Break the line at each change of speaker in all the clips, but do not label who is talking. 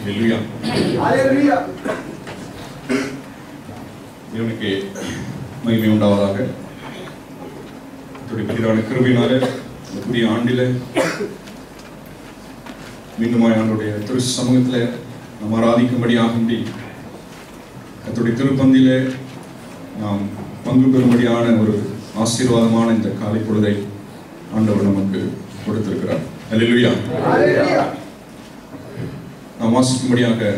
ஹalleluya
ஹalleluya
தேவனுக்கு மகிமை உண்டாவதாக. கர்த்தருடைய கிருபையினாலே இந்த புதிய ஆண்டிலே மீண்டும் ஆண்டவருடைய திரு சமூகத்தில் நாம் ஆராதிக்கும்படியாகும்படி கர்த்தருடைய திருப்பந்தியிலே நாம் பங்கு பெறும்படியான ஒரு ஆசீர்வாதமான இந்த காலை பொழுதை ஆண்டவர் நமக்கு கொடுத்திருக்கிறார். ஹalleluya
ஹalleluya
நாம் வாசிக்கும்படியாக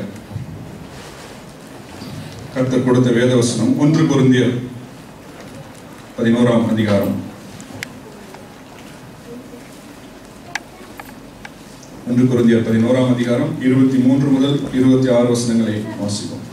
கர்த்தர் கொடுத்த வேதவசனம் 1 கொரிந்தியர் 11ஆம் அதிகாரம் 1 கொரிந்தியர் 11ஆம் அதிகாரம் 23 முதல் 26 வசனங்களை வாசிப்போம்.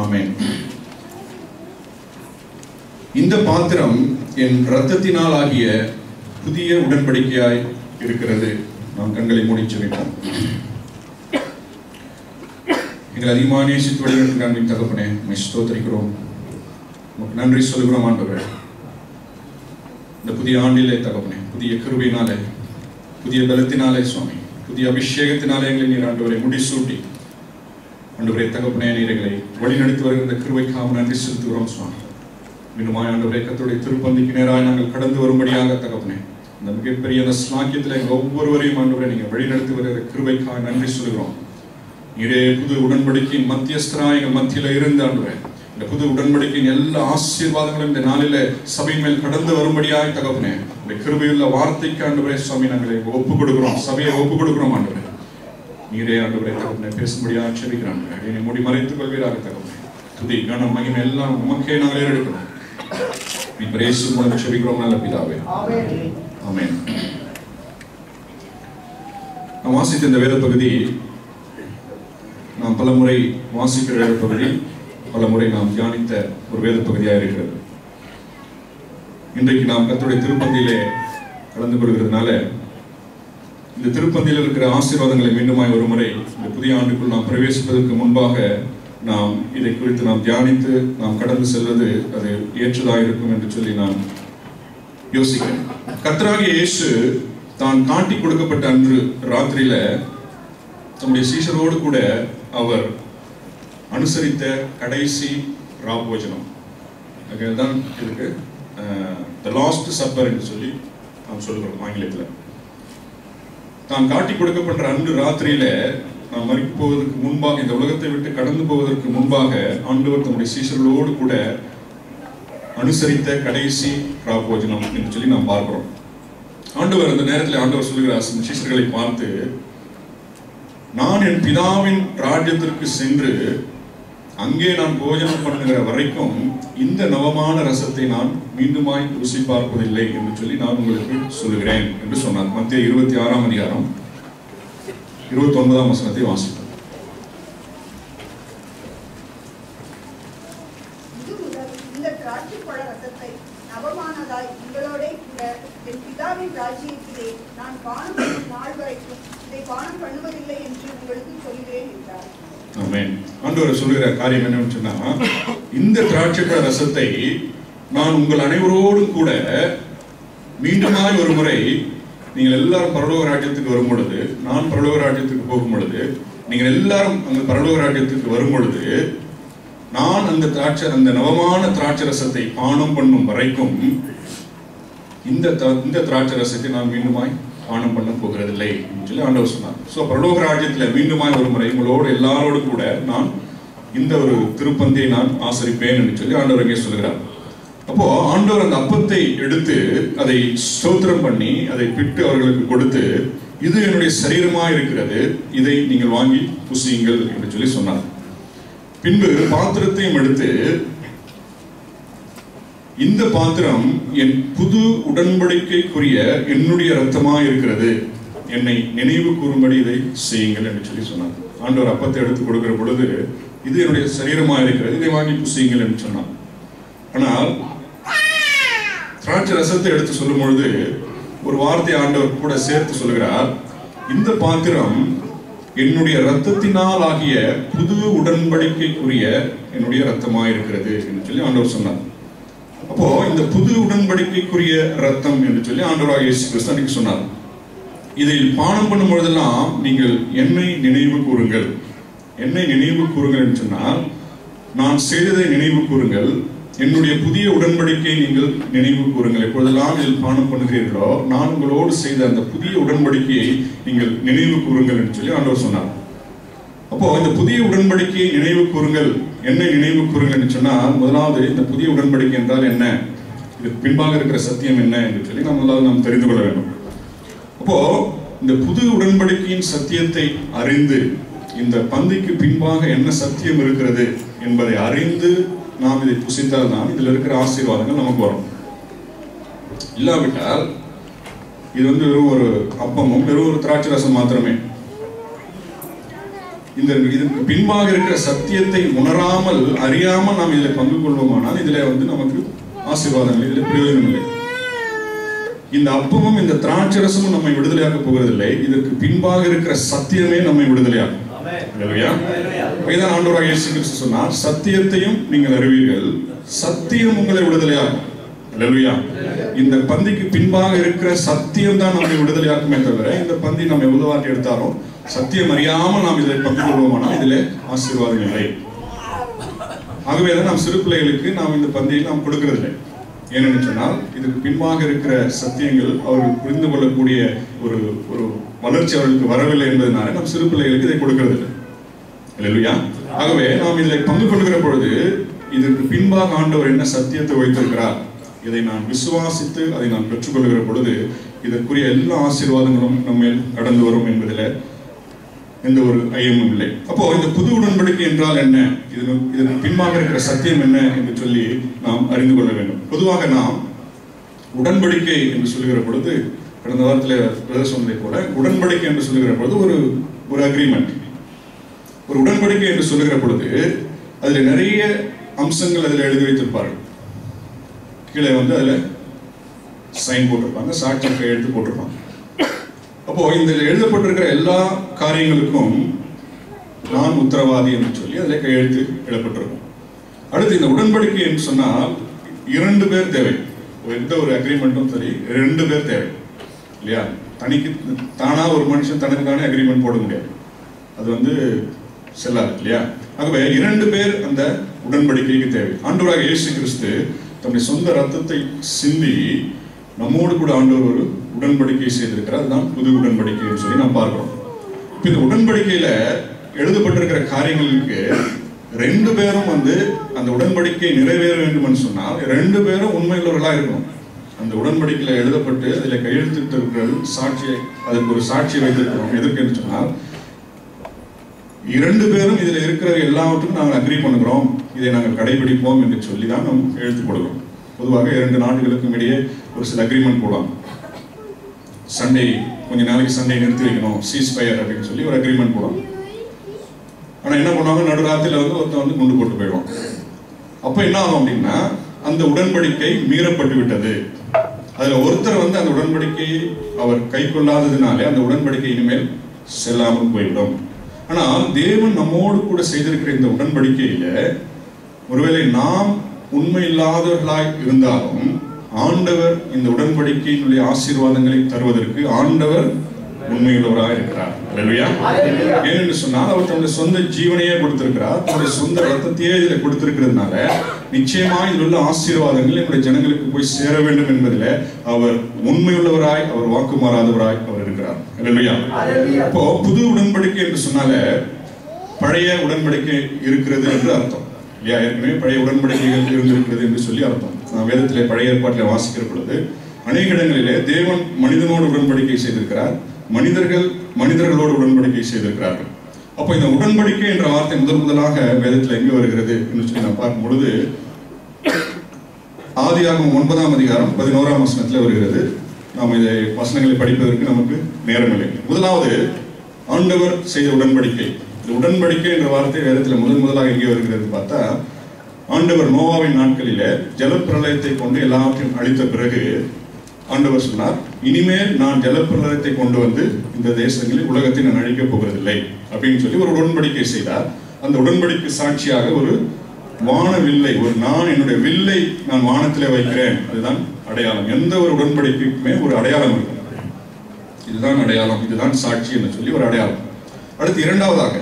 ஆமென். இந்த பாத்திரம் என் இரத்தத்தினால் ஆகிய புதிய உடன்படிக்கையாய் இருக்கிறது. நாம் கண்களை மூடி ஜெபிப்போம். எங்கள் அதிகமான நேசித்து வழிநடத்துகிற தகப்பனே, உம்மை ஸ்தோத்திரிக்கிறோம். உமக்கு நன்றி சொல்கிறோம் ஆண்டவரே. இந்த புதிய ஆண்டிலே தகப்பனே, புதிய கிருபையினாலே, புதிய பலத்தினாலே சுவாமி, புதிய அபிஷேகத்தினாலே எங்களை நீர் ஆண்டவரை முடிசூட்டி ஆண்டவரே தகப்பனே, நீர் எங்களை வழிநடத்தி வருகிற கிருபைக்காக நன்றி செலுத்துகிறோம் சுவாமி. மீண்டும் ஆண்டவரே கர்த்தருடைய திருப்பந்திக்கு நேராக நாங்கள் கடந்து வரும்படியாக தகப்பனே, இந்த மிகப்பெரிய அந்த ஸ்லாக்கியத்தில் எங்கள் ஒவ்வொருவரையும் ஆண்டவரே நீங்கள் வழிநடத்தி வருகிற கிருபைக்காக நன்றி சொல்கிறோம். நீரே புது உடன்படிக்கையின் மத்தியஸ்தராக எங்கள் மத்தியில இருந்து ஆண்டவரே, இந்த புது உடன்படிக்கையின் எல்லா ஆசீர்வாதங்களும் இந்த நாளில சபை மேல் கடந்து வரும்படியாக தகப்பனே, இந்த கிருபையுள்ள வார்த்தைக்கு ஆண்டவரே சுவாமி நாங்களை ஒப்புக் கொடுக்கிறோம், சபையை ஒப்புக் கொடுக்கிறோம் ஆண்டவரே. நீரே ஆண்டவரே தகப்பனே பேசும்படியாக செபிக்கிறான். என்னை மூடி மறைத்துக் கொள்வீராக தகப்பனே. துதி கனம் மகிமை எல்லாம் உமக்கே நாங்கள் ஏறெடுக்கிறோம். இயேசு மூலம் செபிக்கிறோம் நல்ல பிதாவே.
ஆமென்.
ஆமென். நாம் வாசித்த இந்த வேத பகுதி நாம் பலமுறை வாசிக்கிற வேத பகுதி, பலமுறை நாம் தியானித்த ஒரு வேத பகுதியாக இருக்கிறது. இன்றைக்கு நாம் கர்த்தருடைய திருப்பந்தியிலே கலந்து கொள்கிறதுனால இந்த திருப்பந்தியில் இருக்கிற ஆசீர்வாதங்களை மீண்டுமாய் ஒரு முறை இந்த புதிய ஆண்டுக்குள் நாம் பிரவேசிப்பதற்கு முன்பாக நாம் இதை குறித்து நாம் தியானித்து நாம் கடந்து செல்வது அது ஏற்றதாக இருக்கும் என்று சொல்லி நான் யோசிக்கிறேன். கர்த்தராகிய இயேசு தான் காட்டி கொடுக்கப்பட்ட அன்று ராத்திரியில தம்முடைய சீஷரோடு கூட அவர் அனுசரித்த கடைசி ராபோஜனம் தான் இருக்கு. தி லாஸ்ட் சப்பர் என்று சொல்லி நாம் சொல்கிறோம் ஆங்கிலத்தில். தான் காட்டி கொடுக்கப்பட்ட அன்று ராத்திரியில நாம் மரிக்க போவதற்கு முன்பாக, இந்த உலகத்தை விட்டு கடந்து போவதற்கு முன்பாக ஆண்டவர் தம்முடைய சீஷர்களோடு கூட அனுசரித்த கடைசி ராபோஜனம் என்று சொல்லி நாம் பார்க்கிறோம். ஆண்டவர் அந்த நேரத்தில் ஆண்டவர் சொல்கிறார் சீஷர்களை பார்த்து, நான் என் பிதாவின் ராஜ்யத்திற்கு சென்று அங்கே நான் போஜனம் பண்ணுகிற வரைக்கும் இந்த நவமான ரசத்தை நான் மீண்டுமாய் ருசி பார்ப்பதில்லை என்று சொல்லி நான் உங்களுக்கு சொல்லுகிறேன் என்று சொன்னார். மத்தேயு 26ஆம் அதிகாரம் 29ஆம் வசனத்தை வாசிப்போம்.
இந்த திராட்சை பழ ரசத்தை நவமானதாய் உங்களோட கூட என் பிதாவின் ராஜ்யத்திலே நான் பானம் பண்ணும் நாள் வரைக்கும் இதை பானம் பண்ணுவதில்லை என்று உங்களுக்கு சொல்கிறேன் என்றார்.
ஆமென். ஆண்டவர் சொல்லுகிற காரியம் என்னன்னு சொன்னா, இந்த திராட்சை ரசத்தை நான் உங்கள் அனைவரோடும் கூட மீண்டுமாய் ஒரு முறை, நீங்கள் எல்லாரும் பரலோக ராஜ்யத்துக்கு வரும் பொழுது, நான் பரலோக ராஜ்யத்துக்கு போகும் பொழுது, நீங்கள் எல்லாரும் அந்த பரலோக ராஜ்யத்துக்கு வரும் பொழுது நான் அந்த நவமான திராட்சை ரசத்தை பானம் பண்ணும் வரைக்கும் இந்த திராட்சை ரசத்தை நான் மீண்டுமாய் பானம் பண்ண போகிறதில்லை என்று சொல்லி ஆண்டவர் சொன்னார். ஸோ பரலோக ராஜ்யத்தில் மீண்டுமாய் ஒரு முறை உங்களோடு எல்லாரோடு கூட நான் இந்த ஒரு திருப்பந்தியை நான் ஆசரிப்பேன் என்று சொல்லி ஆண்டவர் இங்கே சொல்கிறார். அப்போ ஆண்டவர் அந்த அப்பத்தை எடுத்து அதை ஸ்தோத்திரம் பண்ணி அதை பிட்டு அவர்களுக்கு கொடுத்து, இது என்னுடைய சரீரமாக இருக்கிறது, இதை நீங்கள் வாங்கி புசியுங்கள் என்று சொல்லி சொன்னார். பின்பு பாத்திரத்தையும் எடுத்து, இந்த பாத்திரம் என் புது உடன்படிக்கைக்குரிய என்னுடைய இரத்தமாக இருக்கிறது, என்னை நினைவு கூறும்படி இதை செய்யுங்கள் என்று சொல்லி சொன்னார். ஆண்டவர் அப்பத்தை எடுத்து கொடுக்கிற பொழுது, இது என்னுடைய சரீரமாக இருக்கிறது, இதை வாங்கி புசியுங்கள் என்று சொன்னார். ஆனால் திராட்சை ரசத்தை எடுத்து சொல்லும் பொழுது ஒரு வார்த்தை ஆண்டவர் கூட சேர்த்து சொல்கிறார், இந்த பாத்திரம் என்னுடைய இரத்தத்தினால் ஆகிய புது உடன்படிக்கைக்குரிய என்னுடைய இரத்தமாக இருக்கிறது என்று சொல்லி ஆண்டவர் சொன்னார். அப்போ இந்த புது உடன்படிக்கைக்குரிய இரத்தம் என்று சொல்லி ஆண்டவராகிய இயேசு கிறிஸ்து அன்னைக்கு சொன்னார். இதில் பானம் பண்ணும் பொழுதெல்லாம் நீங்கள் என்னை நினைவு கூறுங்கள். என்னை நினைவு கூறுங்கள் என்று சொன்னால், நான் செய்ததை நினைவு கூறுங்கள், என்னுடைய புதிய உடன்படிக்கையை நீங்கள் நினைவு கூறுங்கள். எப்பொழுதெல்லாம் இதில் பானம் பண்ணுகிறீர்களோ, நான் உங்களோடு செய்த அந்த புதிய உடன்படிக்கையை நீங்கள் நினைவு கூறுங்கள் என்று சொல்லி ஆண்டவர் சொன்னார். அப்போ இந்த புதிய உடன்படிக்கையை நினைவு கூறுங்கள், என்னை நினைவு கூறுங்கள் என்று சொன்னால், முதலாவது இந்த புதிய உடன்படிக்கை என்றால் என்ன, இதுக்கு பின்பாக இருக்கிற சத்தியம் என்ன என்று சொல்லி நாம் தெரிந்து கொள்ள வேண்டும். அப்போ இந்த புது உடன்படிக்கையின் சத்தியத்தை அறிந்து, இந்த பந்திக்கு பின்பாக என்ன சத்தியம் இருக்கிறது என்பதை அறிந்து நாம் இதை புசித்தால் தான் இதில் இருக்கிற ஆசீர்வாதங்கள் நமக்கு வரும். இல்லாவிட்டால் இது வெறும் ஒரு அப்பமும் வெறும் ஒரு திராட்சை ரசம் மாத்திரமே. இதற்கு பின்பாக இருக்கிற சத்தியத்தை உணராமல் அறியாமல் நாம் இதில் பங்கு கொள்வோமானால் இதில் நமக்கு ஆசீர்வாதங்கள், இதில் பிரயோஜனம் இல்லை. இந்த அப்பமும் இந்த திராட்சை ரசமும் நம்மை விடுதலையாக்க போவதில்லை, இதற்கு பின்பாக இருக்கிற சத்தியமே நம்மை விடுதலையாக்கும். ஆண்டவராகிய இயேசு கிறிஸ்து சொன்னார், சத்தியத்தையும் நீங்கள் அறிவீர்கள், சத்தியம் உங்களை விடுதலையாக்கும். இந்த பந்திக்கு பின்பாக இருக்கிற சத்தியம் தான் நம்மை விடுதலையாக்குமே தவிர, இந்த பந்தி நம்ம எவ்வளவு வாட்டி எடுத்தாலும் சத்தியம் அறியாமல் நாம் இதில் பங்கு கொள்வோமானால் இதில் ஆசீர்வாதம் இல்லை. ஆகவேதான் நாம் சிறு பிள்ளைகளுக்கு நாம் இந்த பந்தியை நாம் கொடுக்கறதில்லை. ஏனென்று சொன்னால், இதுக்கு பின்பாக இருக்கிற சத்தியங்கள் அவர்கள் புரிந்து கொள்ளக்கூடிய ஒரு வளர்ச்சி அவர்களுக்கு வரவில்லை என்பதனால நாம் சிறு பிள்ளைகளுக்கு இதை கொடுக்கறதில்லை. இல்லையா? ஆகவே நாம் இதில் பங்கு கொள்கிற பொழுது இதற்கு பின்பாக ஆண்டவர் என்ன சத்தியத்தை வைத்திருக்கிறார், இதை நான் விசுவாசித்து அதை நான் பெற்றுக்கொள்கிற பொழுது இதற்குரிய எல்லா ஆசீர்வாதங்களும் நம்ம கடந்து வரும் என்பதில் எந்த ஒரு ஐயமும் இல்லை. அப்போ இந்த புது உடன்படிக்கை என்றால் என்ன, இதற்கு பின்பாக இருக்கிற சத்தியம் என்ன என்று சொல்லி நாம் அறிந்து கொள்ள வேண்டும். பொதுவாக நாம் உடன்படிக்கை என்று சொல்லுகிற பொழுது, கடந்த வாரத்தில் சொன்னதை போல, உடன்படிக்கை என்று சொல்லுகிற பொழுது ஒரு அக்ரிமெண்ட், ஒரு உடன்படிக்கை என்று சொல்லுகிற பொழுது அதில் நிறைய அம்சங்கள் அதில் எழுதி வைத்திருப்பார்கள். கீழே அதில் சைன் போட்டிருப்பாங்க, சாட்சி கையெழுத்து போட்டிருப்பாங்க. அப்போ இந்த எழுதப்பட்டிருக்கிற எல்லா காரியங்களுக்கும் நான் உத்தரவாதி என்று சொல்லி அதில் கையெழுத்து எழுதப்பட்டிருக்கும். அடுத்து இந்த உடன்படிக்கை என்று சொன்னால் 2 பேர் தேவை. எந்த ஒரு அக்ரிமெண்ட்டும் சரி 2 பேர் தேவை இல்லையா? தானா ஒரு மனுஷன் தனக்கு தானே அக்ரிமெண்ட் போட முடியாது, அது செல்லாது இல்லையா? ஆகவே 2 பேர் அந்த உடன்படிக்கைக்கு தேவை. ஆண்டவராகிய இயேசு கிறிஸ்து தம்முடைய சொந்த ரத்தத்தை சிந்தி நம்மோடு கூட ஆண்டவர் ஒரு உடன்படிக்கை செய்திருக்கிறார். அதுதான் புது உடன்படிக்கைன்னு சொல்லி நாம் பார்க்கிறோம். இப்போ இந்த உடன்படிக்கையில எழுதப்பட்டிருக்கிற காரியங்களுக்கு 2 பேரும் அந்த உடன்படிக்கை நிறைவேற வேண்டும் என்று சொன்னால் 2 பேரும் உண்மையுள்ளவர்களாக இருக்கணும். அந்த உடன்படிக்கையில எழுதப்பட்டு அதில் கையெழுத்திட்டு இருக்கிறது சாட்சியை, அதுக்கு ஒரு சாட்சியை வைத்திருக்கிறோம். எதற்கு என்று சொன்னால் 2 பேரும் இதில் இருக்கிற எல்லாவற்றுக்கும் நாங்கள் அக்ரி பண்ணுகிறோம், இதை நாங்கள் கடைபிடிப்போம் என்று சொல்லி தான் நாம் எழுத்து கொடுக்கிறோம். பொதுவாக 2 நாடுகளுக்கும் இடையே ஒரு சில அக்ரிமெண்ட் போடுவாங்க. சண்டே கொஞ்ச நாளைக்கு சண்டே நிறுத்தி வைக்கணும், சீஸ் ஃபயர் அப்படின்னு சொல்லி ஒரு அக்ரிமெண்ட் போடுவாங்க. ஆனால் என்ன பண்ணுவாங்க, நடுராத்திரியில் ஒருத்தன் குண்டு போட்டு போயிடுவான். அப்போ என்ன ஆகும் அப்படின்னா, அந்த உடன்படிக்கை மீறப்பட்டு விட்டது. அதில் ஒருத்தர் அந்த உடன்படிக்கையை அவர் கை கொள்ளாததுனாலே அந்த உடன்படிக்கை இனிமேல் செல்லாமல் போய்விடும். ஆனால் தேவன் நம்மோடு கூட செய்திருக்கிற இந்த உடன்படிக்கையில ஒருவேளை நாம் உண்மை இல்லாதவர்களாய் இருந்தாலும் ஆண்டவர் இந்த உடன்படிக்கையினுடைய ஆசீர்வாதங்களை தருவதற்கு ஆண்டவர் உண்மையுள்ளவராக இருக்கிறார். ஏனென்று சொன்னால் அவர் தன்னுடைய சொந்த ஜீவனையே கொடுத்திருக்கிறார், தன்னுடைய சொந்த ரத்தத்தையே இதில் கொடுத்திருக்கிறதுனால நிச்சயமாக இதில் உள்ள ஆசீர்வாதங்கள் என்னுடைய ஜனங்களுக்கு போய் சேர வேண்டும் என்பதில் அவர் உண்மையுள்ளவராய், அவர் வாக்கு மாறாதவராய் அவர் இருக்கிறார். அப்போ புது உடன்படிக்கை என்று சொன்னால பழைய உடன்படிக்கை இருக்கிறது என்று அர்த்தம் இல்லையா? ஏற்கனவே பழைய உடன்படிக்கைகள் இருந்திருக்கிறது என்று சொல்லி அர்த்தம். நான் வேதத்திலே பழைய ஏற்பாட்டில் வாசிக்கிற பொழுது அநேக இடங்களிலே தேவன் மனிதனோடு உடன்படிக்கை செய்திருக்கிறார், மனிதர்களோடு உடன்படிக்கை செய்திருக்கிறார்கள். அப்போ இந்த உடன்படிக்கை என்ற வார்த்தை முதலாக வேதத்தில் எங்கே வருகிறது என்று சொல்லி நான் பார்க்கும் பொழுது ஆதியாகமம் 9ஆம் அதிகாரம் 11ஆம் வசனத்தில் வருகிறது. நாம் இதை வசனங்களை படிப்பதற்கு நமக்கு நேரமில்லை. முதலாவது ஆண்டவர் செய்த உடன்படிக்கை. இந்த உடன்படிக்கை என்ற வார்த்தை வேதத்தில் முதலாக எங்கே வருகிறது பார்த்தா, ஆண்டவர் நோவாவின் நாட்களிலே ஜலப்பிரளயத்தை கொண்டு எல்லாவற்றையும் அழித்த பிறகு ஆண்டவர் சொன்னார், இனிமேல் நான் ஜலப்பிரளயத்தை கொண்டு வந்து இந்த தேசங்களில் உலகத்தை நான் அழிக்கப் போவதில்லை அப்படின்னு சொல்லி ஒரு உடன்படிக்கை செய்தார். அந்த உடன்படிக்கை சாட்சியாக ஒரு வான வில்லை, நான் என்னுடைய வில்லை நான் வானத்திலே வைக்கிறேன். அதுதான் அடையாளம். எந்த ஒரு உடன்படிக்கைக்குமே ஒரு அடையாளம் இருக்கு. இதுதான் அடையாளம், இதுதான் சாட்சி என்று சொல்லி ஒரு அடையாளம். அடுத்து இரண்டாவதாக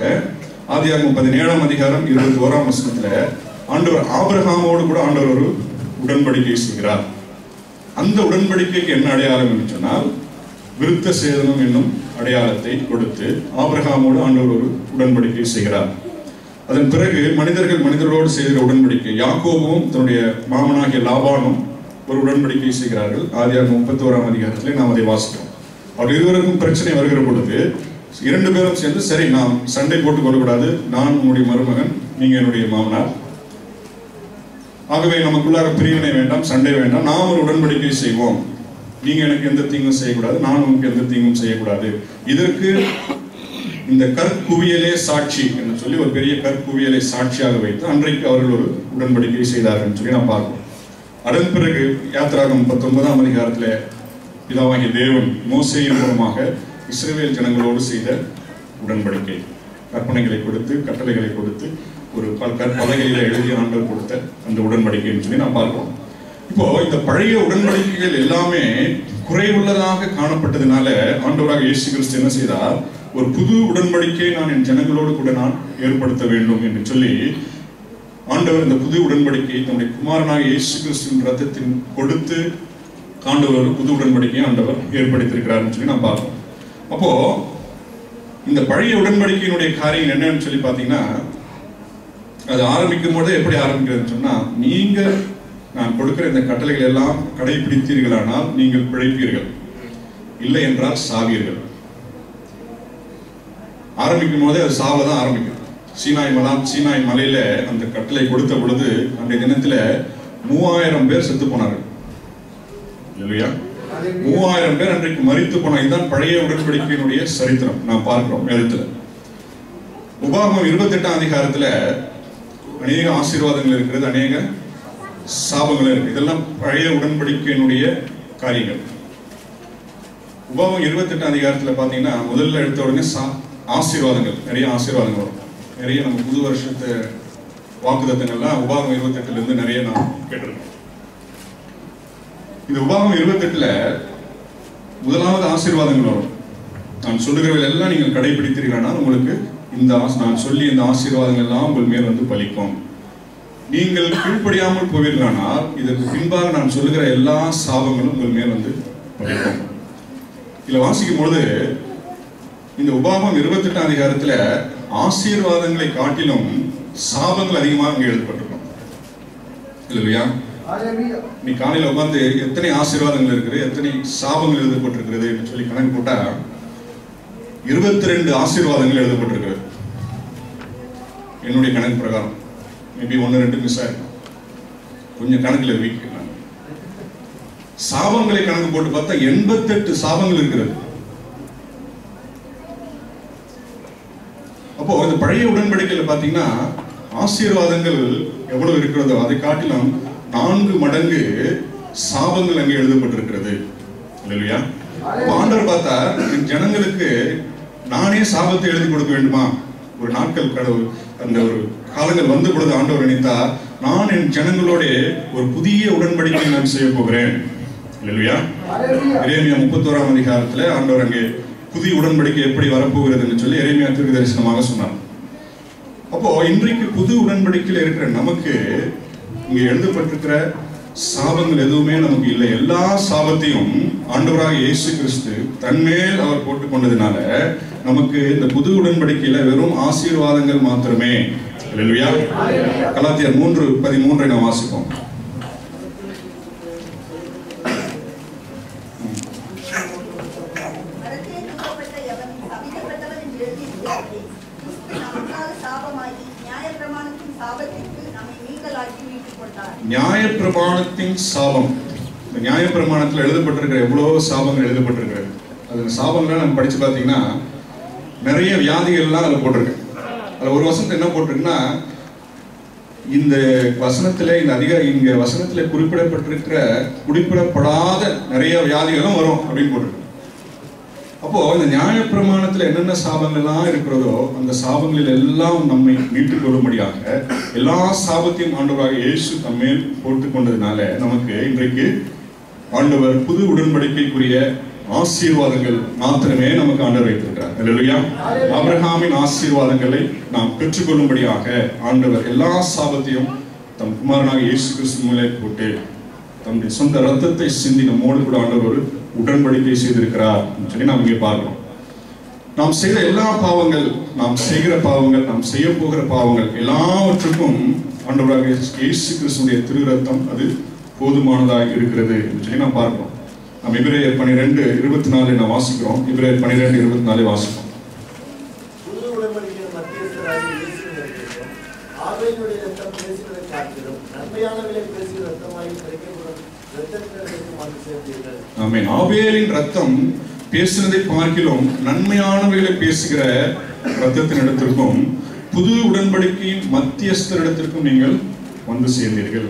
ஆதியாகமம் 17ஆம் அதிகாரம் 21ஆம் வசனத்துல ஆண்டவர் ஆபிரகாமோடு கூட ஆண்டவர் ஒரு உடன்படிக்கை செய்கிறார். அந்த உடன்படிக்கைக்கு என்ன அடையாளம் என்று சொன்னால், விருத்த சேதனம் என்னும் அடையாளத்தை கொடுத்து ஆபிரகாமோடு ஆண்டவர் ஒரு உடன்படிக்கை செய்கிறார். அதன் பிறகு மனிதர்களோடு செய்கிற உடன்படிக்கை, யாக்கோபும் தன்னுடைய மாமனாகிய லாபானும் ஒரு உடன்படிக்கை செய்கிறார்கள். ஆதியாகமம் 31ஆம் அதிகாரத்திலே நாம் அதை வாசிக்கிறோம். அவர் இருவருக்கும் பிரச்சனை வருகிற பொழுது இரண்டு பேரும் சேர்ந்து, சரி நாம் சண்டை போட்டுக் கொள்ளக்கூடாது, நான் உன்னுடைய மருமகன், நீங்க என்னுடைய மாமனார், ஆகவே நமக்குள்ளார பிரிவினை வேண்டாம், சண்டை வேண்டாம், நாம் ஒரு உடன்படிக்கை செய்வோம். நீங்க எனக்கு எந்த தீங்கும் செய்யக்கூடாது, நான் உங்களுக்கு எந்த தீங்கும் செய்யக்கூடாது. இதற்கு இந்த கற்குவியலே சாட்சி என்று சொல்லி ஒரு பெரிய கற்குவியலை சாட்சியாக வைத்து அன்றைக்கு அவர்கள் ஒரு உடன்படிக்கை செய்தார்கள் சொல்லி நாம் பார்ப்போம். அதன் பிறகு யாத்திராகமம் 19ஆம் அதிகாரத்தில் பிதாவாகிய தேவன் மோசேயின் மூலமாக இஸ்ரவேல் ஜனங்களோடு செய்த உடன்படிக்கை, கற்பனைகளை கொடுத்து கட்டளைகளை கொடுத்து ஒரு பலகையில எழுதி ஆண்டவர் கொடுத்த அந்த உடன்படிக்கை சொல்லி நாம் பார்க்கிறோம். இப்போ இந்த பழைய உடன்படிக்கைகள் எல்லாமே குறைவுள்ளதாக காணப்பட்டதுனால ஆண்டவராக இயேசு கிறிஸ்து என்ன செய்தார், ஒரு புது உடன்படிக்கை நான் என் ஜனங்களோடு கூட நான் ஏற்படுத்த வேண்டும் என்று சொல்லி ஆண்டவர் இந்த புது உடன்படிக்கை தன்னுடைய குமாரனாக இயேசு கிறிஸ்துவின் ரத்தத்தின் கொடுத்து ஆண்டவர் ஒரு புது உடன்படிக்கையை ஆண்டவர் ஏற்படுத்தியிருக்கிறார் சொல்லி நாம் பார்ப்போம். அப்போ இந்த பழைய உடன்படிக்கையினுடைய காரியம் என்னன்னு சொல்லி பார்த்தீங்கன்னா, அது ஆரம்பிக்கும் போது எப்படி ஆரம்பிக்கிறதுன்னு சொன்னா, நீங்க நான் கொடுக்கிற இந்த கட்டளைகள் எல்லாம் கடைபிடித்தீர்களானால் நீங்கள் பிழைப்பீர்கள், இல்லை என்றால் சாவீர்கள். ஆரம்பிக்கும் போதே அது சாவதான் ஆரம்பிக்கும். சீனாய் மலையில அந்த கட்டளை கொடுத்த பொழுது அன்றைய தினத்துல 3000 பேர் செத்து போனார்கள். இல்லையா? 3000 பேர் அன்றைக்கு மரித்து போனார். இதுதான் பழைய உடன்படிக்கையினுடைய சரித்திரம் நாம் பார்க்கிறோம் வேதத்துல. உபாகமம் 28ஆம் அதிகாரத்துல அநேக ஆசீர்வாதங்கள் இருக்கிறது, அநேக சாபங்கள் இருக்கு. இதெல்லாம் பழைய உடன்படிக்கையினுடைய காரியங்கள். உபாகமம் 28ஆம் அதிகாரத்துல பாத்தீங்கன்னா முதல்ல எடுத்த உடனே ஆசீர்வாதங்கள், நிறைய ஆசீர்வாதங்கள் வரும். நிறைய நம்ம புது வருஷத்து வாக்குத்தத்தங்கள்லாம் உபாகமம் 28ல இருந்து நிறைய நாம் கேட்டிருக்கோம். இந்த உபாகமம் 28ல முதலாவது ஆசீர்வாதங்கள் வரும். நான் சொல்லுகிறவர்கள் எல்லாம் நீங்கள் கடைபிடித்தீர்களானால் உங்களுக்கு நான் சொல்லி இந்த ஆசீர்வாதங்கள் எல்லாம் உங்கள் மேல் வந்து பலிக்கும். நீங்கள் கீழ்ப்படியாமல் போவீர்களானால் இதற்கு பின்பாக நான் சொல்லுகிற எல்லா சாபங்களும் உங்கள் மேல் வந்து பலிக்கும். இதுல வாசிக்கும் பொழுது இந்த உபாகமம் 28ஆம் அதிகாரத்துல ஆசீர்வாதங்களை காட்டிலும் சாபங்கள் அதிகமாக இங்கே எழுதப்பட்டிருக்கும். இல்லையா? நீ காலையில உட்கார்ந்து எத்தனை ஆசீர்வாதங்கள் இருக்குது, எத்தனை சாபங்கள் எழுதப்பட்டிருக்கிறது என்று சொல்லி கணக்கு போட்டா 22 ஆசீர்வாதங்கள் எழுதப்பட்டிருக்கிறது. என்னுடைய கணக்கு பிரகாரம் மேபி 1-2 மிஸ் ஆயிருக்கும், கொஞ்சம் கணக்குல வீக். சாபங்களை கணக்கு போட்டு பார்த்தா 88 சாபங்கள் இருக்கிறது. அப்போ இந்த பழைய உடன்படிக்கையில பாத்தீங்கன்னா ஆசீர்வாதங்கள் எவ்வளவு இருக்கிறதோ அதை காட்டிலும் 4 மடங்கு சாபங்கள் அங்கே எழுதப்பட்டிருக்கிறது. இல்லையா? ஆண்டவர் பார்த்தா ஜனங்களுக்கு நானே சாபத்தை எழுதி கொடுக்க வேண்டுமா? ஒரு நாட்கள் கடவுள் அந்த ஒரு காலங்கள் வந்த பொழுது ஆண்டவர் நினைத்தா, நான் என் ஜனங்களோட ஒரு புதிய உடன்படிக்கை நான் செய்ய போகிறேன். இல்லையா? எரேமியா 31ஆம் அதிகாரத்துல ஆண்டவர் அங்கே புதிய உடன்படிக்கை எப்படி வரப்போகிறது என்று சொல்லி எரேமியா தீர்க்க தரிசனமாக சொன்னார். அப்போ இன்றைக்கு புது உடன்படிக்கையில் இருக்கிற நமக்கு இங்க எழுதப்பட்டிருக்கிற சாபங்கள் எதுவுமே நமக்கு இல்லை. எல்லா சாபத்தையும் ஆண்டவராக இயேசு கிறிஸ்து தன்மேல் அவர் போட்டுக் கொண்டதுனால நமக்கு இந்த புது உடன்படிக்கையில வெறும் ஆசீர்வாதங்கள் மாத்திரமே. இல்லையா? கலாத்தியர் 3:13 நாம் வாசிப்போம்.
நியாயப்பிரமாணத்தின் சாபத்திற்கு நம்மை நீங்களாக்கி மீட்டுக் கொண்டார்.
நியாயப்பிரமாணத்தின் சாபம், இந்த நியாயப்பிரமாணத்தில் எழுதப்பட்டிருக்கிற எவ்வளவோ சாபங்கள் எழுதப்பட்டிருக்கிறது. அது சாபங்களை நம்ம படிச்சு பார்த்தீங்கன்னா நிறைய வியாதிகள்லாம் அதில் போட்டிருக்கு. அதில் ஒரு வசனத்தை என்ன போட்டிருக்குன்னா, இந்த வசனத்துல இங்க வசனத்துல குறிப்பிடப்படாத நிறைய வியாதிகளும் வரும் அப்படின்னு போட்டிருக்கு. அப்போ இந்த நியாயப்பிரமாணத்துல என்னென்ன சாபங்கள்லாம் இருக்கிறதோ அந்த சாபங்களில் எல்லாம் நம்மை மீட்டுக் கொள்ளும்படியாக எல்லா சாபத்தையும் ஆண்டவராக இயேசு தம்மேல் போட்டுக் கொண்டதுனால நமக்கு இன்றைக்கு ஆண்டவர் புது உடன்படிக்கைக்குரிய ஆசீர்வாதங்கள் மாத்திரமே நமக்கு ஆண்டவர் வைத்திருக்கிறார். அல்லேலூயா. ஆபிரகாமின் ஆசீர்வாதங்களை நாம் பெற்றுக்கொள்ளும்படியாக ஆண்டவர் எல்லா சாபத்தையும் தம் குமாரனாக இயேசு கிறிஸ்து மேலே போட்டு தம்முடைய சொந்த ரத்தத்தை சிந்தி நம்மோடு கூட ஆண்டவர் ஒரு உடன்படிக்கை செய்திருக்கிறார் சொல்லி நாம் இங்கே பார்க்கிறோம். நாம் செய்த எல்லா பாவங்கள், நாம் செய்கிற பாவங்கள், நாம் செய்ய போகிற பாவங்கள் எல்லாவற்றுக்கும் ஆண்டவராக இயேசு கிறிஸ்துடைய திரு ரத்தம் அது போதுமானதாக இருக்கிறது என்று சொல்லி நாம் பார்க்கிறோம். நாம் எபிரேயர் 12:24 நாம் வாசிக்கிறோம். எபிரேயர் 12:24 வாசிக்கிறோம்.
புது உடன்படிக்கையின் மத்தியஸ்தராகிய இயேசுவின் ஆபேலினுடைய இரத்தம் பேசுவதை காட்டிலும் நன்மையானவைகளை பேசுகிற இரத்தமாய் கிடைக்கப்படும் இரத்தத்தினருக்கு வந்து சேர்ந்தீர்கள். ஆமென். ஆபேலின் இரத்தம் பேசினதை பார்க்கிலும் நன்மையானவைகளை பேசுகிற இரத்தத்தினிடத்திற்கும் புது உடன்படிக்கையின் மத்தியஸ்தரிடத்திற்கும் நீங்கள் வந்து சேர்ந்தீர்கள்.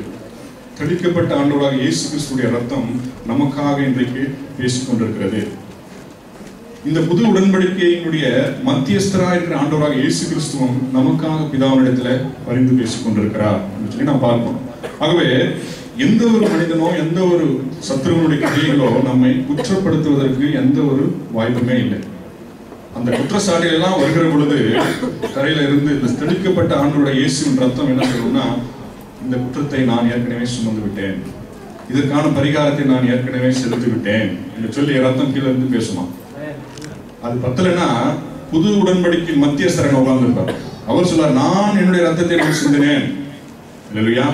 தெளிக்கப்பட்ட ஆண்டவராக இயேசு கிறிஸ்துடைய ரத்தம் நமக்காக இன்றைக்கு பேசிக் கொண்டிருக்கிறது. இந்த புது உடன்படிக்கையினுடைய மத்தியஸ்தராக இருக்கிற ஆண்டவராக இயேசு கிறிஸ்துவும் நமக்காக பிதாவினிடத்துல பரிந்து பேசிக் கொண்டிருக்கிறார் என்று சொல்லி நாம் பார்ப்போம். ஆகவே எந்த ஒரு மனிதனோ எந்த ஒரு சத்துருவனுடைய கிரியைகளோ நம்மை குற்றப்படுத்துவதற்கு எந்த ஒரு வாய்ப்புமே இல்லை. அந்த குற்றச்சாட்டுகள் எல்லாம் வருகிற பொழுது கரையில இருந்து இந்த தெளிக்கப்பட்ட ஆண்டவருடைய இயேசுவின் ரத்தம் என்ன சொல்லும்னா, இந்த குற்றத்தை நான் ஏற்கனவே சுமந்து விட்டேன், இதற்கான பரிகாரத்தை நான் ஏற்கனவே செலுத்தி விட்டேன் என்று சொல்லி ரத்தம் கீழே இருந்து பேசுமா. அது பத்தலைன்னா புது உடன்படிக்கை மத்தியஸ்தரங்க உட்கார்ந்துருப்பார். அவர் சொல்றார், நான் என்னுடைய ரத்தத்தை நான் சிந்தினேன். இல்லையா?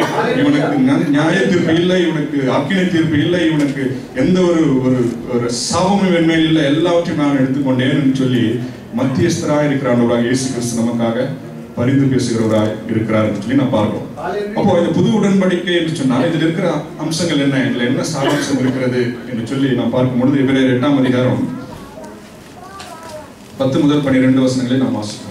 இவனுக்கு நியாய தீர்ப்பு இல்லை, இவனுக்கு அக்கினி தீர்ப்பு இல்லை, இவனுக்கு எந்த ஒரு சாபமும் வெண்மையில் இல்லை, எல்லாவற்றையும் நான் எடுத்துக்கொண்டேன் என்று சொல்லி மத்தியஸ்தராக இருக்கிறார் இயேசு கிறிஸ்து நமக்காக பரிந்து பேசுகிறவராய் இருக்கிறார் என்று சொல்லி நான் பார்க்கிறோம். அப்போ இந்த புது உடன்படிக்கை என்று சொன்னால் இதில் இருக்கிற அம்சங்கள் என்ன, இதுல என்ன சாராம்சம் இருக்கிறது என்று சொல்லி நாம் பார்க்கும் பொழுது எபிரேயர் 8ஆம் அதிகாரம் 10 முதல் 12 வசனங்களை நாம் வாசிக்கிறோம்.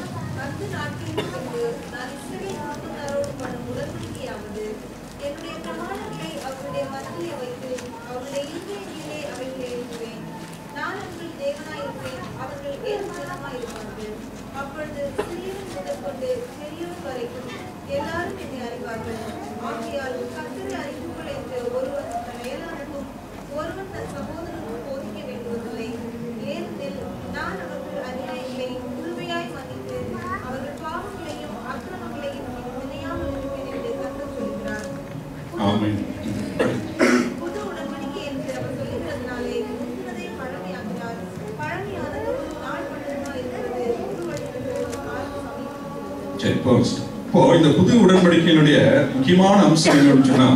இப்போ இந்த புது உடன்படிக்கையினுடைய முக்கியமான அம்சம் என்னன்னு சொன்னா,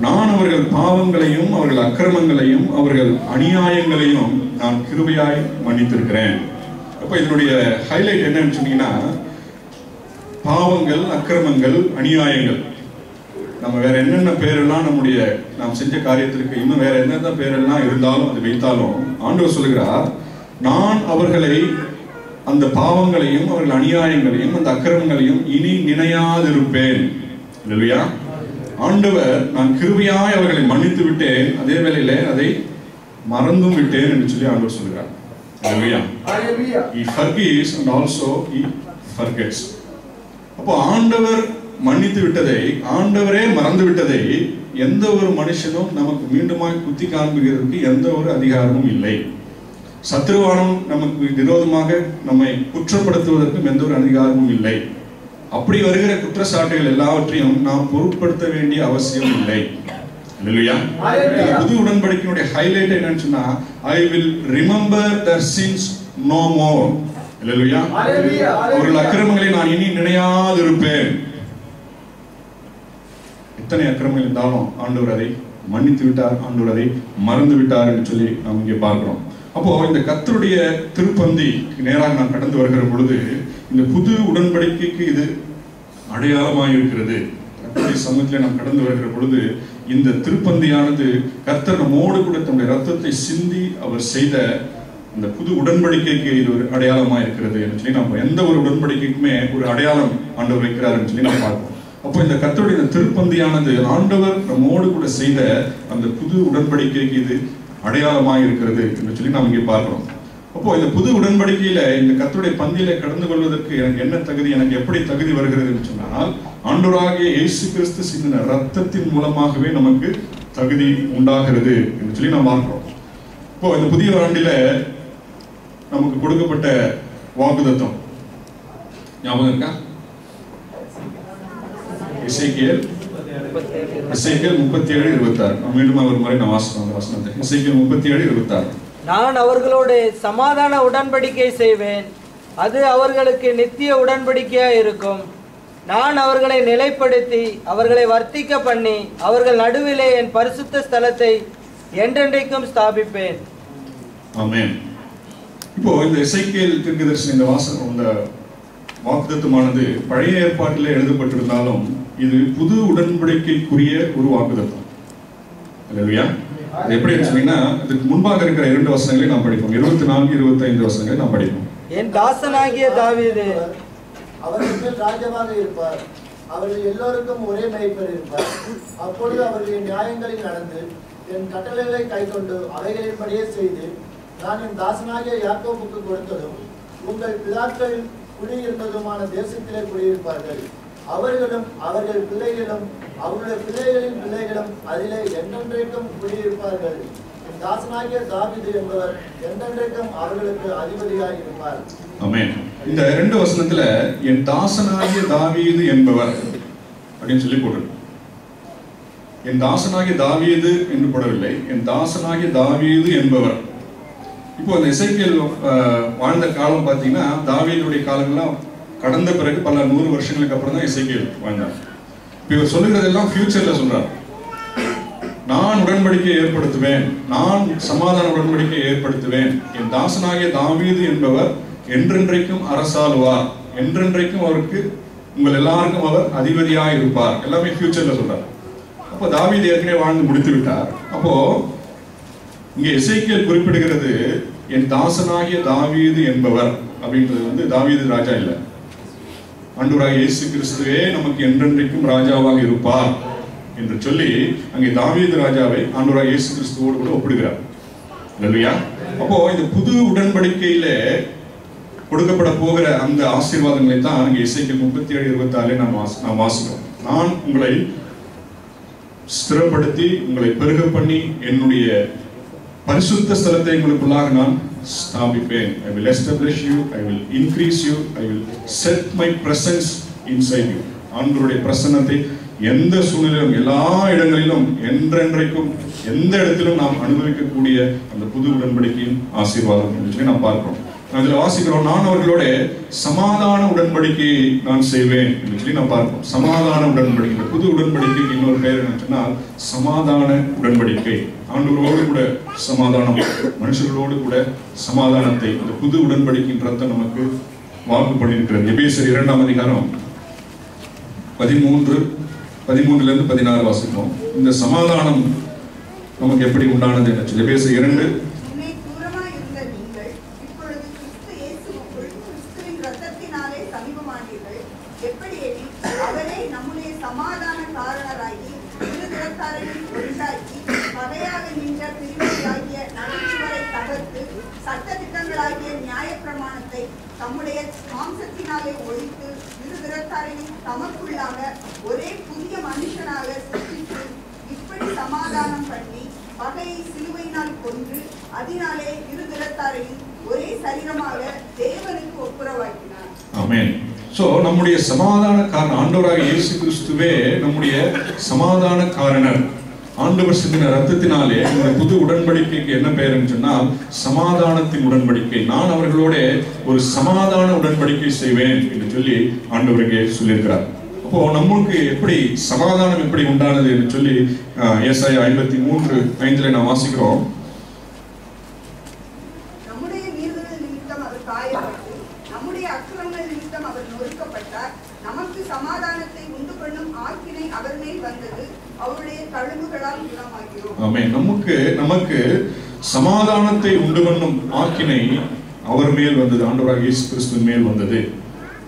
நான் அவர்கள் பாவங்களையும் அவர்கள் அக்கிரமங்களையும் அவர்கள் அநியாயங்களையும் நான் கிருபையாய் மன்னித்திருக்கிறேன். அப்ப இதனுடைய ஹைலைட் என்னன்னு சொன்னீங்கன்னா, பாவங்கள், அக்கிரமங்கள், அநியாயங்கள், நம்ம வேற என்னென்ன பேரெல்லாம் நம்முடைய நாம் செஞ்ச காரியத்திற்கு இன்னும் வேற என்னென்ன பேரெல்லாம் இருந்தாலும் அது வைத்தாலும் ஆண்டவர் சொல்லுகிறார், நான் அவர்களை அந்த பாவங்களையும் அவர்கள் அநியாயங்களையும் அந்த அக்கிரமங்களையும் இனி நினையாதிருப்பேன். இல்லையா? ஆண்டவர் நான் கிருபையாய் அவர்களை மன்னித்து விட்டேன், அதே வேளையில அதை மறந்தும் விட்டேன் என்று சொல்லி ஆண்டவர் சொல்கிறார். இல்லையா? He forgives and also he forgets. அப்போ ஆண்டவர் மன்னித்து விட்டதை, ஆண்டவரே மறந்து விட்டதை எந்த ஒரு மனுஷனும் நமக்கு மீண்டுமாய் குத்தி காண்பிக்கிறதுக்கு எந்த ஒரு அதிகாரமும் இல்லை. சத்ருவானும் நமக்கு விரோதமாக நம்மை குற்றப்படுத்துவதற்கும் எந்த ஒரு அதிகாரமும் இல்லை. அப்படி வருகிற குற்றச்சாட்டுகள் எல்லாவற்றையும் நாம் பொருட்படுத்த வேண்டிய அவசியம் இல்லை. இல்லையா? புது உடன்படிக்கையினுடைய ஹைலைட் என்னன்னு சொன்னா, I will remember their sins no more. இல்லையா? அவர்கள் அக்கிரமங்களை நான் இனி நினையாதிருப்பேன். எத்தனை அக்கிரமங்கள் இருந்தாலும் ஆண்டவர் அதை மன்னித்து விட்டார், ஆண்டவர் அதை மறந்து விட்டார் என்று சொல்லி நாம் இங்கே பார்க்கிறோம். அப்போ இந்த கர்த்தருடைய திருப்பந்தி நேராக நான் கடந்து வருகிற பொழுது இந்த புது உடன்படிக்கைக்கு இது
அடையாளமாய் இருக்கிறது. கர்த்தருடைய சமூகத்திலே நாம் கடந்து வருகிற பொழுது இந்த திருப்பந்தியானது கர்த்தர் நம்மோடு கூட தன்னுடைய ரத்தத்தை சிந்தி அவர் செய்த அந்த புது உடன்படிக்கைக்கு இது ஒரு அடையாளமா இருக்கிறது என்று சொல்லி நம்ம எந்த ஒரு உடன்படிக்கைக்குமே ஒரு அடையாளம் ஆண்டவர் வைக்கிறாருன்னு சொல்லி நம்ம பார்ப்போம். அப்போ இந்த கர்த்தருடைய திருப்பந்தியானது ஆண்டவர் நம்மோடு கூட செய்த அந்த புது உடன்படிக்கைக்கு இது அடையாளமாக இருக்கிறது என்று சொல்லி நாம் இங்கே பார்க்கிறோம். அப்போ இந்த புது உடன்படிக்கையில இந்த கர்த்தருடைய பந்தியில கடந்து கொள்வதற்கு எனக்கு என்ன தகுதி, எனக்கு எப்படி தகுதி வருகிறது என்று சொன்னால் ஆண்டவராகிய இயேசு கிறிஸ்து சிந்தின ரத்தத்தின் மூலமாகவே நமக்கு தகுதி உண்டாகிறது என்று சொல்லி நாம் பார்க்கிறோம். இப்போ இந்த புதிய ஆண்டில நமக்கு கொடுக்கப்பட்ட வாக்குத்தத்தம் ஞாபகம் இருக்கா? எசேக்கியேல் 37:26. மீண்டும் ஒரு முறை நான் வாசிக்கிறோம் அந்த வசனத்தை. எசேக்கியேல் 37:26.
நான் அவர்களோடு சமாதான உடன்படிக்கை செய்வேன், அது அவர்களுக்கு நித்திய உடன்படிக்கையா இருக்கும். நான் அவர்களை நிலைப்படுத்தி அவர்களை வர்த்திக்க பண்ணி அவர்கள் நடுவிலே என் பரிசுத்த ஸ்தலத்தை என்றென்றைக்கும் ஸ்தாபிப்பேன்.
ஆமென். இப்போ இந்த எசேக்கியேல் தீர்க்கதரிசி இந்த வாக்குத்தத்தமானது பழைய ஏற்பாட்டிலே எழுதப்பட்டிருந்தாலும் இது புது உடன்படிக்கைக்குரிய ஒரு வாக்குத்தத்தம். அல்லேலூயா. அது எப்படி சொன்னீங்கன்னா இதுக்கு முன்பாக இருக்கிற 2 வசனங்களை நாம் படிப்போம். 24, 25 வசனங்களை நாம் படிப்போம்.
என் தாசனாகிய தாவீது
அவர்கள் ராஜாவாக இருப்பார். அவர்கள் எல்லோருக்கும் ஒரே மேய்ப்பர் இருப்பார். அப்பொழுது அவர்களின் நியாயங்களில் நடந்து என் கட்டளைகளை கைக்கொண்டு அவைகளின்படியே செய்து நான் என் தாசனாகிய யாக்கோபுக்கு கொடுத்ததும் உங்கள் பிதாக்கள் குடியிருந்ததுமான தேசத்திலே குடியிருப்பார்கள். அவர்களும் அவர்கள் பிள்ளைகளும் அவருடைய பிள்ளைகளின் பிள்ளைகளும் அதிலே என்றென்றைக்கும் குடியிருப்பார்கள். என் தாசனாகிய தாவீது என்பவர் என்றென்றைக்கும் அவர்களுக்கு அதிபதியாய் இருப்பார்.
ஆமென். இந்த 2 வசனத்துல என் தாசனாகிய தாவீது என்பவர் அப்படின்னு சொல்லி போட்டிருக்கு. என் தாசனாகிய தாவீது என்று போடவில்லை, என் தாசனாகிய தாவீது என்பவர். இப்போ அந்த எசேக்கியேல் வாழ்ந்த காலம் பார்த்தீங்கன்னா தாவீதுடைய காலங்கள்லாம் கடந்த பிறகு பல 100 வருஷங்களுக்கு அப்புறம் தான் எசேக்கியேல் வாழ்ந்தார். இப்போ இவர் சொல்லுகிறதெல்லாம் ஃபியூச்சர்ல சொல்றார். நான் உடன்படிக்கை ஏற்படுத்துவேன், நான் சமாதான உடன்படிக்கை ஏற்படுத்துவேன், என் தாசனாகிய தாவீது என்பவர் என்றென்றைக்கும் அரசாளுவார், என்றென்றைக்கும் அவருக்கு உங்கள் எல்லாருக்கும் அவர் அதிபதியாக இருப்பார். எல்லாமே ஃபியூச்சர்ல சொல்றார். அப்போ தாவீது ஏற்கனவே வாழ்ந்து முடித்து விட்டார். அப்போ இங்கே எசேக்கியேல் குறிப்பிடுகிறது என் தாசனாகிய தாவீது என்பவர் அப்படின்றது தாவீது ராஜா இல்லை, ஆண்டவராகிய இயேசு கிறிஸ்துவே நமக்கு என்றென்றைக்கும் ராஜாவாக இருப்பார் என்று சொல்லி அங்கே தாவீது ராஜாவை ஆண்டவராகிய இயேசு கிறிஸ்துவோடு கூட ஒப்பிடுகிறார். அல்லேலூயா. அப்போ இந்த புது உடன்படிக்கையில கொடுக்கப்பட போகிற அந்த ஆசீர்வாதங்களை தான் அங்கே எசேக்கியேல் 37:26 நாம் வாசிக்கிறோம். நான் உங்களை ஸ்திரப்படுத்தி உங்களை பெருக பண்ணி என்னுடைய பரிசுத்த ஸ்தலத்தை உங்களுக்குள்ளாக நான் ஸ்தாபிப்பேன். I will establish you, I will increase you, I will set my presence inside you. ஆண்டவருடைய பிரசன்னத்தை எந்த சூழ்நிலையிலும் எல்லா இடங்களிலும் என்றென்றைக்கும் எந்த இடத்திலும் நாம் அனுபவிக்கக்கூடிய அந்த புது உடன்படிக்கையின் ஆசீர்வாதம் என்று சொல்லி நாம் பார்க்கிறோம். அதுல வாசிக்கிறோம், நான் அவர்களோட சமாதான உடன்படிக்கையை நான் செய்வேன் என்று சொல்லி நாம் பார்க்கிறோம். சமாதான உடன்படிக்கை, புது உடன்படிக்கைக்கு இன்னொரு பெயர் என்ன சொன்னால் சமாதான உடன்படிக்கை. ஆண்டவரோடு கூட சமாதானம், மனுஷர்களோடு கூட சமாதானத்தை இந்த புது உடன்படிக்கையின் ரத்தம் நமக்கு வாக்கு பண்ணியிருக்கிறது. எபேசியர் 2ஆம் அதிகாரம் 13 - 16 வாசிப்போம். இந்த சமாதானம் நமக்கு எப்படி உண்டானது என்று சொல்லி எபேசியர் 2
தம்முடைய மாம்சத்தினாலே ஒழித்து இருதிறத்தாரையும் தமக்குள்ளாக ஒரே புதிய மனுஷனாக சிருஷ்டித்து இப்படி சமாதானம் பண்ணி பகையை சிலுவையினால் கொன்று அதனாலே இருதிறத்தாரையும் ஒரே சரீரமாக தேவனுக்கு ஒப்புரவாக்கினார்.
ஆமென். சோ நம்முடைய சமாதான காரணர் ஆண்டவராகிய இயேசு கிறிஸ்துவே நம்முடைய சமாதான காரணர். ஆண்டவர் சிந்தின ரத்தத்தினாலே இந்த புது உடன்படிக்கைக்கு என்ன பெயர்னு சொன்னால் சமாதானத்தின் உடன்படிக்கை. நான் அவர்களோட ஒரு சமாதான உடன்படிக்கை செய்வேன் என்று சொல்லி ஆண்டவருக்கு சொல்லியிருக்கிறார். அப்போ நமக்கு எப்படி சமாதானம் எப்படி உண்டானது என்று சொல்லி ஏசாயா 53:5 நாம் வாசிக்கிறோம்.
நம்முடைய நீதிகள் நிமித்தம் அவர் காயப்பட்டு நம்முடைய அக்கிரமங்கள் நிமித்தம் அவர் நொறுக்கப்பட்டார். நமக்கு சமாதான வந்தது அவருடைய தழும்புகளால் குணமாகிறோம்.
ஆமென். நமக்கு சமாதானத்தை உண்டு பண்ணும் ஆக்கினை அவர் மேல் வந்தது, ஆண்டவராகிய இயேசு கிறிஸ்துவின் மேல் வந்தது.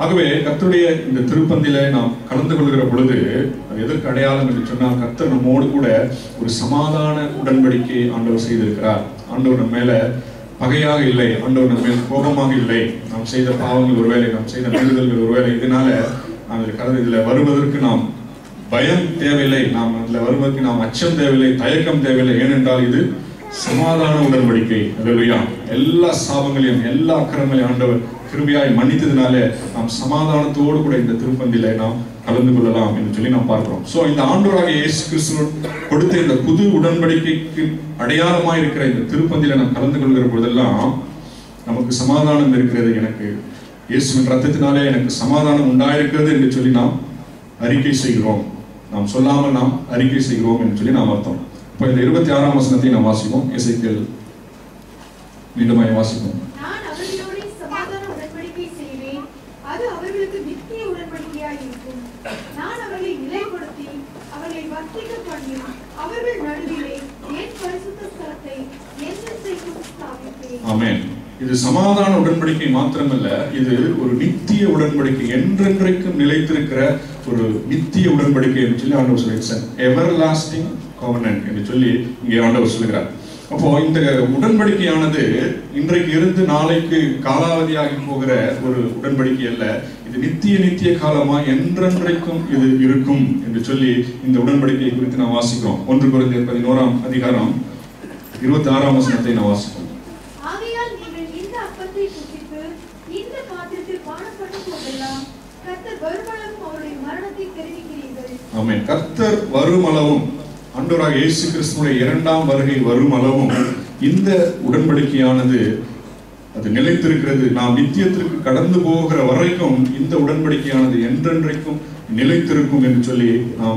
ஆகவே கர்த்தருடைய இந்த திருப்பந்தியில நாம் கலந்து கொள்கிற பொழுது அது எதற்கு அடையாளம் என்று சொன்னால், கர்த்தர் நம்மோடு கூட ஒரு சமாதான உடன்படிக்கை ஆண்டவர் செய்திருக்கிறார். ஆண்டவர் நம்ம மேல பகையாக இல்லை, ஆண்டவர் நம்ம மேல் கோபமாக இல்லை. நாம் செய்த பாவங்கள் ஒருவேளை, நாம் செய்த மீறுதல்கள் ஒருவேளை, இதனால இதுல வருவதற்கு நாம் பயம் தேவையில்லை, நாம் அதுல வருவதற்கு நாம் அச்சம் தேவையில்லை, தயக்கம் தேவையில்லை. ஏனென்றால் இது சமாதான உடன்படிக்கை. அல்லேலூயா. எல்லா சாபங்களையும் எல்லா அக்கிரமங்களையும் ஆண்டவர் கிருபையாய் மன்னித்ததுனால நாம் சமாதானத்தோடு கூட இந்த திருப்பந்தியில நாம் கலந்து கொள்ளலாம் என்று சொல்லி நாம் பார்க்கிறோம். சோ இந்த ஆண்டவராகிய இயேசு கிறிஸ்து கொடுத்த இந்த புது உடன்படிக்கைக்கு அடையாளமாய் இருக்கிற இந்த திருப்பந்தியில நாம் கலந்து கொள்கிற பொழுதெல்லாம் நமக்கு சமாதானம் இருக்கிறது, எனக்கு இயேசுவின் ரத்தத்தினாலே எனக்கு சமாதானம் உண்டாயிருக்கிறது என்று சொல்லி நாம் அறிக்கை செய்கிறோம். நாம் சொல்லாமல் நாம் அறிக்கை செய்கிறோம் என்று சொல்லி நாம் அர்த்தம். இப்போ இந்த 26ஆம் வசனத்தை நாம் வாசிப்போம். எசேக்கியேல் மீண்டுமாய் வாசிப்போம்.
நான் அவர்களோடு சமாதான உடன்படிக்கை செய்வேன், அது அவர்களுக்கு நித்திய உடன்படிக்கையாய் இருக்கும். நான் அவர்களை நிலைப்படுத்தி அவர்களை வர்த்திக்க பண்ணி அவர்கள் நடுவிலே என் பரிசுத்த ஸ்தலத்தை என்றென்றைக்கும் ஸ்தாபிப்பேன்.
ஆமென். இது சமாதான உடன்படிக்கை மாத்திரமல்ல, இது ஒரு நித்திய உடன்படிக்கை, என்றென்றைக்கும் நிலைத்திருக்கிற ஒரு நித்திய உடன்படிக்கை என்று சொல்லி ஆண்டவர் சொல்லியிருக்கார். எவர்லாஸ்டிங் கோவனன்ட் என்று சொல்லி இங்கே ஆண்டவர் சொல்கிறார். அப்போ இந்த உடன்படிக்கையானது இன்றைக்கு இருந்து நாளைக்கு காலாவதியாகி போகிற ஒரு உடன்படிக்கை அல்ல, இது நித்திய காலமா என்றென்றைக்கும் இது இருக்கும் என்று சொல்லி இந்த உடன்படிக்கை குறித்து நாம் வாசிக்கிறோம். 1 கொரிந்தியர் 11ஆம் அதிகாரம் 26ஆம் வசனத்தை நாம் வாசிப்போம்.
ஆகையால் நீங்கள் இந்த அப்பத்தை புசித்து இந்த பாத்திரத்தில் பானம் பண்ணும் போதெல்லாம் கர்த்தர் வருமளவும் அவருடைய மரணத்தை தெரிவிக்கிறீர்கள்.
ஆமென். கர்த்தர் வருமளவும், ஆண்டவராகிய இயேசு கிறிஸ்துவின் இரண்டாம் வருகை வருமளவும் இந்த உடன்படிக்கையானது அது நிலைத்திருக்கிறது. நாம் நித்தியத்திற்கு கடந்து போகிற வரைக்கும் இந்த உடன்படிக்கையானது என்றென்றைக்கும் நிலைத்திருக்கும் என்று சொல்லி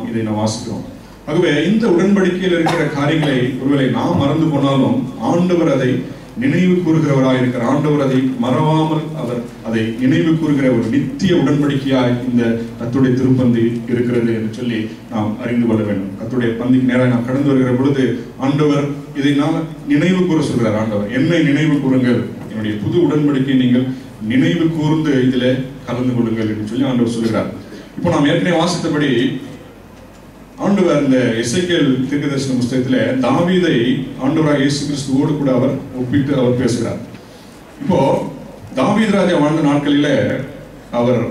இதை நாம் வாசிக்கிறோம். ஆகவே இந்த உடன்படிக்கையில் இருக்கிற காரியங்களை ஒருவேளை நாம் மறந்து போனாலும் ஆண்டவர் அதை நினைவு கூறுகிறவராய் இருக்கிற ஆண்டவர் அதை மறவாமல் அவர் அதை நினைவு கூறுகிற ஒரு நித்திய உடன்படிக்கையாய் இந்த கர்த்தருடைய திருப்பந்தி இருக்கிறது என்று சொல்லி நாம் அறிந்து கொள்ள வேண்டும். கர்த்தருடைய பந்திக்கு நேராக நாம் கடந்து வருகிற பொழுது ஆண்டவர் இதை நாம் நினைவு கூற சொல்கிறார். ஆண்டவர், என்னை நினைவு கூறுங்கள், என்னுடைய புது உடன்படிக்கை நீங்கள் நினைவு கூர்ந்து இதில் கலந்து கொள்ளுங்கள் என்று சொல்லி ஆண்டவர் சொல்கிறார். இப்போ நாம் ஏற்கனவே வாசித்தபடி ஆண்டவர் இந்த எசேக்கியேல் தீர்க்கதரிசன புத்தகத்திலே தாவீதை ஆண்டவராகிய இயேசு கிறிஸ்துவோடு கூட அவர் ஒப்பிட்டு அவர் பேசுகிறார். இப்போ தாவீது ராஜா வாழ்ந்த நாட்களிலே அவர்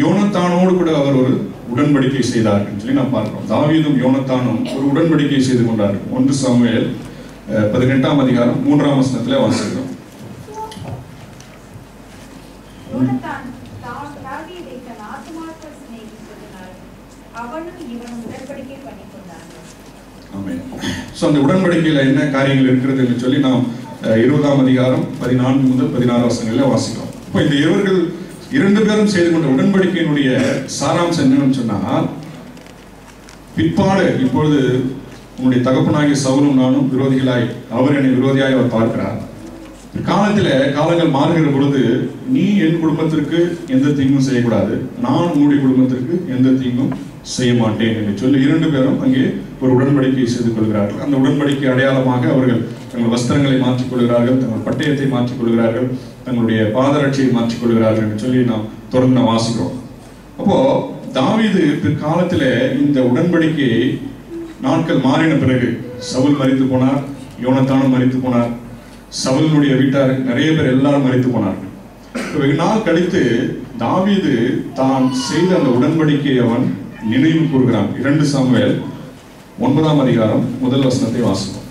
யோனத்தானோடு கூட அவர் ஒரு உடன்படிக்கை செய்தார் என்று சொல்லி நாம் பார்க்கிறோம். தாவீதும் யோனத்தானும் ஒரு உடன்படிக்கை செய்து கொண்டார்கள். 1 சாமுவேல் 18ஆம் அதிகாரம் 3ஆம் வசனத்திலே வாசிக்கிறோம். அந்த உடன்படிக்கையில என்ன காரியங்கள் இருக்கிறது என்று சொல்லி நாம் 20ஆம் அதிகாரம் 14 முதல் 16 வசனங்களில் வாசிக்கிறோம். இப்போ இந்த இவர்கள் 2 பேரும் செய்து கொண்ட உடன்படிக்கையினுடைய சாராம்சம் என்னன்னு சொன்னால், பிற்பாடு இப்பொழுது உன்னுடைய தகப்பனாகிய சவுலும் நானும் விரோதிகளாய், அவர் என்னை விரோதியாய் அவர் பார்க்கிறார். காலங்கள் மாறுகிற பொழுது நீ என் குடும்பத்திற்கு எந்த தீங்கும் செய்யக்கூடாது, நான் உன்னுடைய குடும்பத்திற்கு எந்த தீங்கும் செய்ய மாட்டேன் என்று சொல்லி 2 பேரும் அங்கே ஒரு உடன்படிக்கை செய்து கொள்கிறார்கள். அந்த உடன்படிக்கை அடையாளமாக அவர்கள் தங்கள் வஸ்திரங்களை மாற்றிக் கொள்கிறார்கள், தங்கள் பட்டயத்தை மாற்றிக் கொள்கிறார்கள், தங்களுடைய பாதரட்சியை மாற்றிக் கொள்கிறார்கள் என்று சொல்லி நாம் தொடர்ந்து நாம் வாசிக்கிறோம். அப்போ தாவீது பிற்காலத்திலே இந்த உடன்படிக்கையை நாட்கள் மாறின பிறகு சவுல் மரித்து போனார், யோனத்தானும் மரித்து போனார், சவுலினுடைய வீட்டார் நிறைய பேர் எல்லாரும் மரித்து போனார்கள். வெகு நாள் கழித்து தாவீது தான் செய்த அந்த உடன்படிக்கையை அவன் நினைவு கூறுகிறான். 2 சாமுவேல் 9ஆம் அதிகாரம் 1 வசனத்தை வாசிப்போம்.